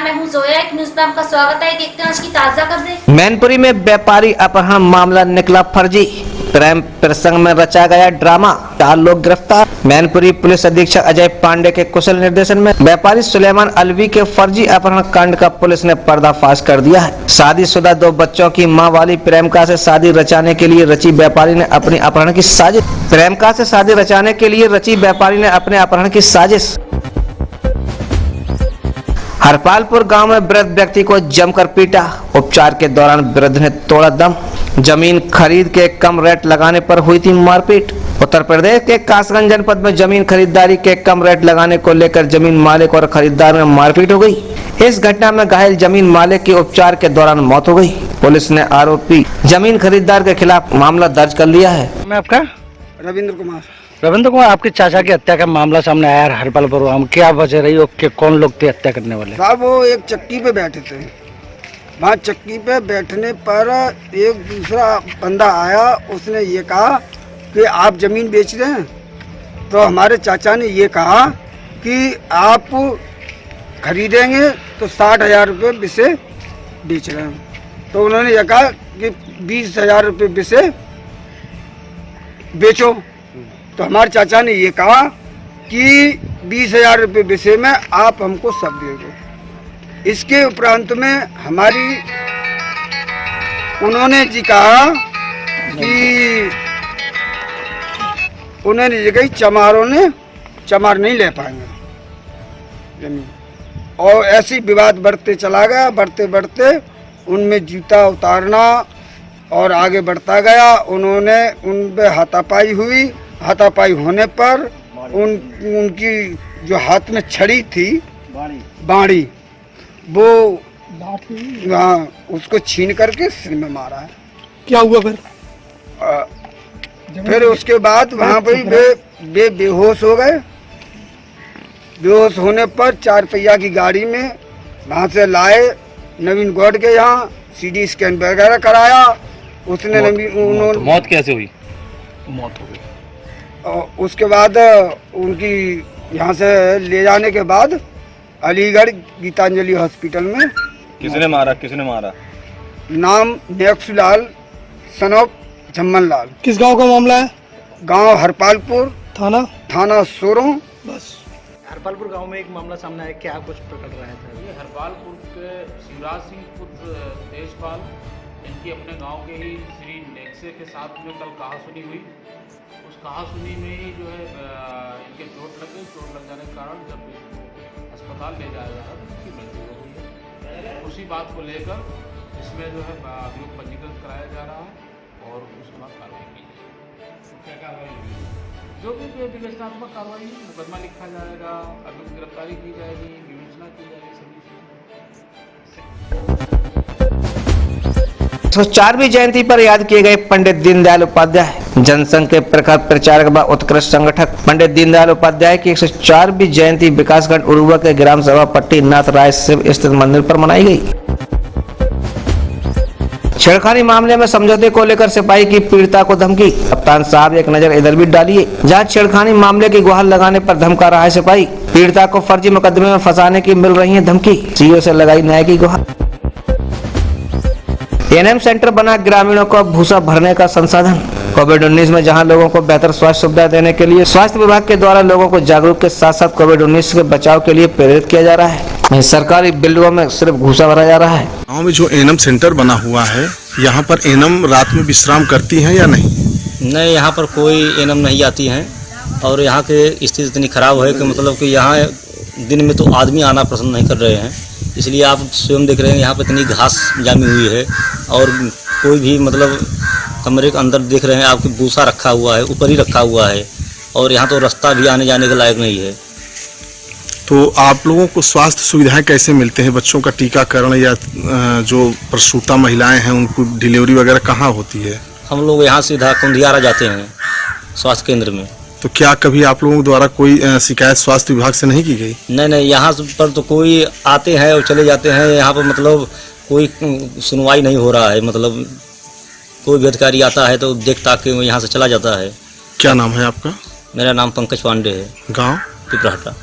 मैं हूं जोया, एक न्यूज़ में आपका स्वागत है। देखते हैं आज की ताजा खबरें। मैनपुरी में व्यापारी अपहरण मामला निकला फर्जी, प्रेम प्रसंग में रचा गया ड्रामा, 4 लोग गिरफ्तार। मैनपुरी पुलिस अधीक्षक अजय पांडे के कुशल निर्देशन में व्यापारी सुलेमान अलवी के फर्जी अपहरण कांड का पुलिस ने पर्दाफाश कर दिया है। शादीशुदा 2 बच्चों की मां वाली प्रेमिका से शादी रचाने के लिए रची व्यापारी ने अपनी अपहरण की साजिश। प्रेमिका से शादी रचाने के लिए रची व्यापारी ने अपने अपहरण की साजिश। हरपालपुर गांव में वृद्ध व्यक्ति को जमकर पीटा, उपचार के दौरान वृद्ध ने तोड़ा दम। जमीन खरीद के कम रेट लगाने पर हुई थी मारपीट। उत्तर प्रदेश के कासगंज जनपद में जमीन खरीदारी के कम रेट लगाने को लेकर जमीन मालिक और खरीदार में मारपीट हो गई। इस घटना में घायल जमीन मालिक की उपचार के दौरान मौत हो गई। पुलिस ने आरोपी जमीन खरीदार के खिलाफ मामला दर्ज कर लिया है। मैं आपका रविंद्र कुमार। रविंद्र कुमार, आपके चाचा की हत्या का मामला सामने आया है हरपालपुर गांव में। क्या वजह रही हो कि कौन लोग थे हत्या करने वाले? साहब वो एक चक्की पे बैठे थे, वहाँ चक्की पे बैठने पर एक दूसरा बंदा आया, उसने ये कहा कि आप जमीन बेच रहे हैं। तो हमारे चाचा ने ये कहा कि आप खरीदेंगे तो 60,000 रुपये बिसे बेच रहे हैं। तो उन्होंने ये कहा कि 20,000 रुपये बिसे बेचो। तो हमारे चाचा ने ये कहा कि 20,000 रुपये विषय में आप हमको सब दे दो। इसके उपरांत में हमारी उन्होंने जी कहा कि उन्होंने ये कही चमार नहीं ले पाएंगे जमीन, और ऐसी विवाद बढ़ते चला गया। बढ़ते बढ़ते उनमें जूता उतारना और आगे बढ़ता गया। उन्होंने उन पे हाथापाई हुई। हाथापाई होने पर उनकी जो हाथ में छड़ी थी बाड़ी, वो उसको छीन करके सिर में मारा है। क्या हुआ फिर? फिर उसके बाद वहाँ पे बेहोश हो गए। बेहोश होने पर 4 पहिया की गाड़ी में वहाँ से लाए नवीन गौड़ के यहाँ, CD स्कैन वगैरह कराया। उसने उन्होंने मौत कैसे हुई? मौत हो गई। और उसके बाद उनकी यहाँ से ले जाने के बाद अलीगढ़ गीतांजलि हॉस्पिटल में। किसने मारा? नाम नेक्सुलाल सन ऑफ झम्मन लाल। किस गांव का मामला है? गांव हरपालपुर, थाना सोरों। बस हरपालपुर गांव में एक मामला सामने आया, क्या कुछ प्रकट रहा था? ये हरपालपुर के शिवराज सिंह पुत्र देशपाल, इनकी अपने गांव के ही श्री नेक्से के साथ में कल कहासुनी हुई। उस कहासुनी में ही जो है इनके चोट लग गई। चोट लग जाने के कारण जब अस्पताल ले जाया जा रहा था तो उसकी मृत्यु हो गई है। उसी बात को लेकर इसमें जो है अभियोग पंजीकृत कराया जा रहा है और उसके बाद कार्रवाई की जाएगी। क्या कार्रवाई होगी? जो भी विवेचनात्मक कार्रवाई, मुकदमा लिखा जाएगा, अभियुक्त गिरफ्तारी की जाएगी, विवेचना की जाएगी, सभी चीज़ें। 104वीं जयंती पर याद किए गए पंडित दीनदयाल उपाध्याय। जनसंघ के प्रखर प्रचारक व उत्कृष्ट संगठक पंडित दीनदयाल उपाध्याय की 104वीं जयंती विकासखंड उरुवा के ग्राम सभा पट्टी नाथ राय शिव स्थित मंदिर पर मनाई गई। छेड़खानी मामले में समझौते को लेकर सिपाही की पीड़िता को धमकी। कप्तान साहब एक नजर इधर भी डालिए, जहां छेड़खानी मामले की गुहार लगाने पर धमका रहा है सिपाही। पीड़िता को फर्जी मुकदमे में फंसाने की मिल रही है धमकी। सीओ से लगाई न्याय की गुहार। एएनएम सेंटर बना ग्रामीणों को भूसा भरने का संसाधन। कोविड-19 में जहां लोगों को बेहतर स्वास्थ्य सुविधा देने के लिए स्वास्थ्य विभाग के द्वारा लोगों को जागरूक के साथ साथ कोविड-19 के बचाव के लिए प्रेरित किया जा रहा है। सरकारी बिल्डिंगों में सिर्फ भूसा भरा जा रहा है। गाँव में जो एएनएम सेंटर बना हुआ है, यहाँ पर एएनएम रात में विश्राम करती हैं या नहीं? नहीं, यहाँ पर कोई एएनएम नहीं आती हैं और यहाँ की स्थिति इतनी खराब है कि मतलब कि यहाँ दिन में तो आदमी आना पसंद नहीं कर रहे हैं। इसलिए आप स्वयं देख रहे हैं यहाँ पर इतनी घास जामी हुई है और कोई भी मतलब कमरे के अंदर देख रहे हैं आपकी भूसा रखा हुआ है, ऊपर ही रखा हुआ है और यहाँ तो रास्ता भी आने जाने के लायक नहीं है। तो आप लोगों को स्वास्थ्य सुविधाएं कैसे मिलते हैं? बच्चों का टीकाकरण या जो प्रसूता महिलाएं हैं उनको डिलीवरी वगैरह कहाँ होती है? हम लोग यहाँ सीधा कुंदियारा जाते हैं स्वास्थ्य केंद्र में। तो क्या कभी आप लोगों द्वारा कोई शिकायत स्वास्थ्य विभाग से नहीं की गई? नहीं, यहाँ पर तो कोई आते हैं और चले जाते हैं। यहाँ पर मतलब कोई सुनवाई नहीं हो रहा है। मतलब कोई भी अधिकारी आता है तो देखता कि वो यहाँ से चला जाता है। क्या नाम है आपका? मेरा नाम पंकज पांडे है। गाँव? पिपराहटा।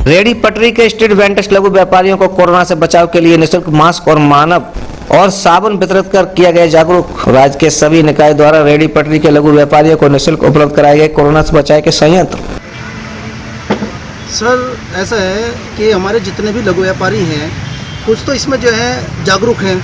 रेडी पटरी के स्ट्रीट वेंडर्स लघु व्यापारियों को कोरोना से बचाव के लिए निःशुल्क मास्क और मानव और साबुन वितरित कर किया गया जागरूक। राज्य के सभी निकाय द्वारा रेडी पटरी के लघु व्यापारियों को निःशुल्क उपलब्ध कराए गए कोरोना से बचाव के संयंत्र। सर ऐसा है कि हमारे जितने भी लघु व्यापारी हैं कुछ तो इसमें जो है जागरूक हैं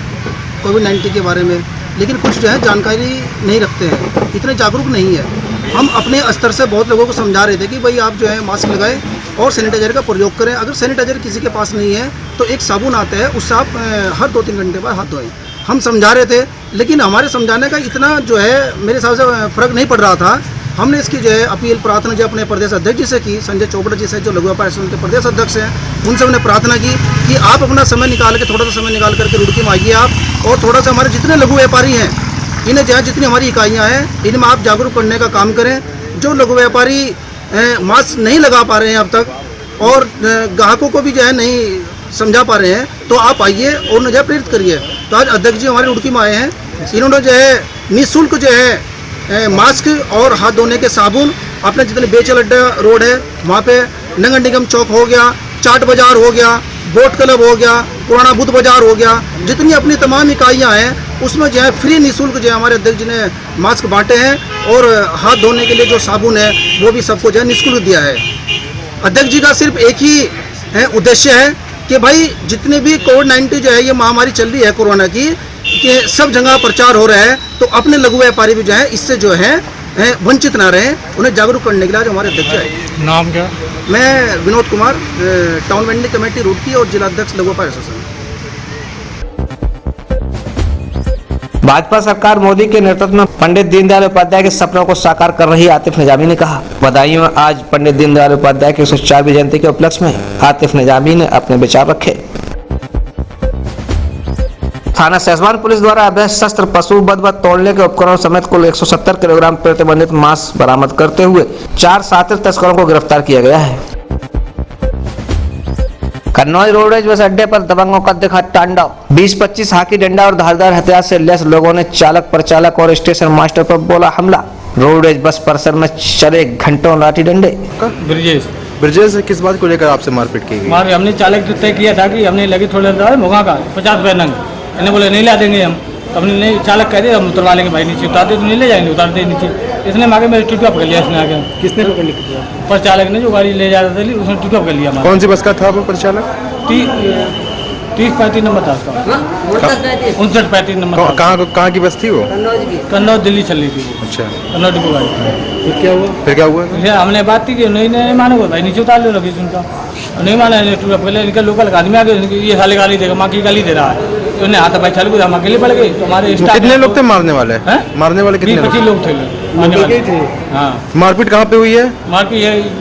कोविड-19 के बारे में, लेकिन कुछ जो है जानकारी नहीं रखते हैं, इतने जागरूक नहीं है। हम अपने स्तर से बहुत लोगों को समझा रहे थे कि भाई आप जो है मास्क लगाएं और सैनिटाइजर का प्रयोग करें। अगर सैनिटाइजर किसी के पास नहीं है तो एक साबुन आता है, उससे आप हर 2-3 घंटे बाद हाथ धोएं। हम समझा रहे थे, लेकिन हमारे समझाने का इतना जो है मेरे हिसाब से फ़र्क नहीं पड़ रहा था। हमने इसकी जो है अपील प्रार्थना जो अपने प्रदेश अध्यक्ष जी से की, संजय चोपड़ा जी से जो लघु व्यापार संघ के प्रदेश अध्यक्ष हैं, उनसे हमने प्रार्थना की कि आप अपना समय निकाल के थोड़ा सा समय निकाल करके रुड़की में आइए आप, और थोड़ा सा हमारे जितने लघु व्यापारी हैं इन्हें जो है जितनी हमारी इकाइयाँ हैं इनमें आप जागरूक करने का काम करें। जो लघु व्यापारी मास्क नहीं लगा पा रहे हैं अब तक और ग्राहकों को भी जो है नहीं समझा पा रहे हैं, तो आप आइए और उन्हें जो है प्रेरित करिए। तो आज अध्यक्ष जी हमारे रुड़की में आए हैं, इन्होंने जो है निःशुल्क जो है मास्क और हाथ धोने के साबुन अपने जितने बेचल अड्डा रोड है वहाँ पे नगर निगम चौक हो गया, चाट बाजार हो गया, बोट क्लब हो गया, पुराना बुद्ध बाजार हो गया, जितनी अपनी तमाम इकाइयाँ हैं उसमें जो है फ्री निःशुल्क जो है हमारे अध्यक्ष जी ने मास्क बांटे हैं और हाथ धोने के लिए जो साबुन है वो भी सबको जो है निःशुल्क दिया है। अध्यक्ष जी का सिर्फ एक ही उद्देश्य है कि भाई जितने भी कोविड-19 जो है ये महामारी चल रही है कोरोना की, कि सब जगह प्रचार हो रहा है, तो अपने लघु व्यापारी भी जो है इससे जो है वंचित ना रहे, उन्हें जागरूक करने के लिए आज हमारे अध्यक्ष आए। नाम क्या? मैं Vinod Kumar, town vending committee Roorkee और जिला अध्यक्ष लघु व्यापार एसोसिएशन। भाजपा सरकार मोदी के नेतृत्व में पंडित दीनदयाल उपाध्याय के सपनों को साकार कर रही आतिफ निजामी ने कहा। बदायूं में आज पंडित दीनदयाल उपाध्याय की 104वीं जयंती के उपलक्ष्य में आतिफ निजामी ने अपने विचार रखे। थाना सहसवान पुलिस द्वारा अवैध शस्त्र, पशु वध तोड़ने के उपकरणों समेत कुल 170 किलोग्राम प्रतिबंधित मांस बरामद करते हुए 4 शातिर तस्करों को गिरफ्तार किया गया है। कन्नौज रोडवेज बस अड्डे पर दबंगों का दिखा तांडव। 20-25 हाथी डंडा और धारदार हथियार से लैस लोगों ने चालक, परिचालक और स्टेशन मास्टर पर बोला हमला। रोडवेज बस परिसर में चले घंटों लाठी डंडे। ब्रिजेश किस बात को लेकर आपसे मारपीट की गई? हमने चालक से तय किया था कि हमने लगी थोड़ा मुगा का 50 रुपये नंग, इन्हें बोले नहीं ला देंगे हम, तो हमने नहीं, चालक कह दिया हम उतरवा लेंगे भाई, नीचे उतारते तो नहीं ले जाएंगे, उतारते नीचे। इसने आगे मेरे टिकट कर लिया, इसने आगे। किसने पकड़ लिया? पर चालक ने जो गाड़ी ले जा रहा था उसने टिकट कर लिया। कौन सी बस का था वो परिचालक? 30-35 नंबर था उसका, 59-35 नंबर। कहाँ की बस थी वो? कन्नौज दिल्ली चल रही थी। अच्छा, कन्नौज डिपो गाड़ी। फिर क्या हुआ? हमने बात की कि नहीं मानोगे भाई, नीचे उतार लो लगी उनका, नहीं माना। पहले इनका लोकल आदमी आ गए, ये साले गाली देगा, माँ की गाली दे रहा है, तो उन्हें हाथ भाई चालू को हम अकेले पड़ गए। तो हमारे कितने लोग थे मारने वाले? मारने वाले कितने? 25 लोग थे। हाँ, मारपीट कहाँ पे हुई है? मारपीट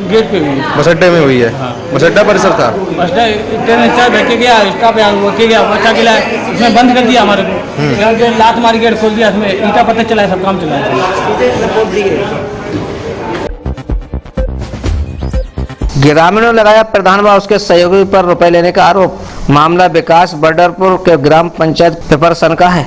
गेट पे हुई है, बस अड्डे में हुई है। बस अड्डा परिसर था। बस ट्रेन बैठ के गया, स्टाफ गया, बच्चा गिला, उसमें बंद कर दिया हमारे को, लात मारी गेट खोल दिया, उसमें ईटा पत्थर चलाया, सब काम चलाया। ग्रामीणों ने लगाया प्रधान व उसके सहयोगी पर रुपए लेने का आरोप। मामला विकास बर्डरपुर के ग्राम पंचायत पिपरसन का है।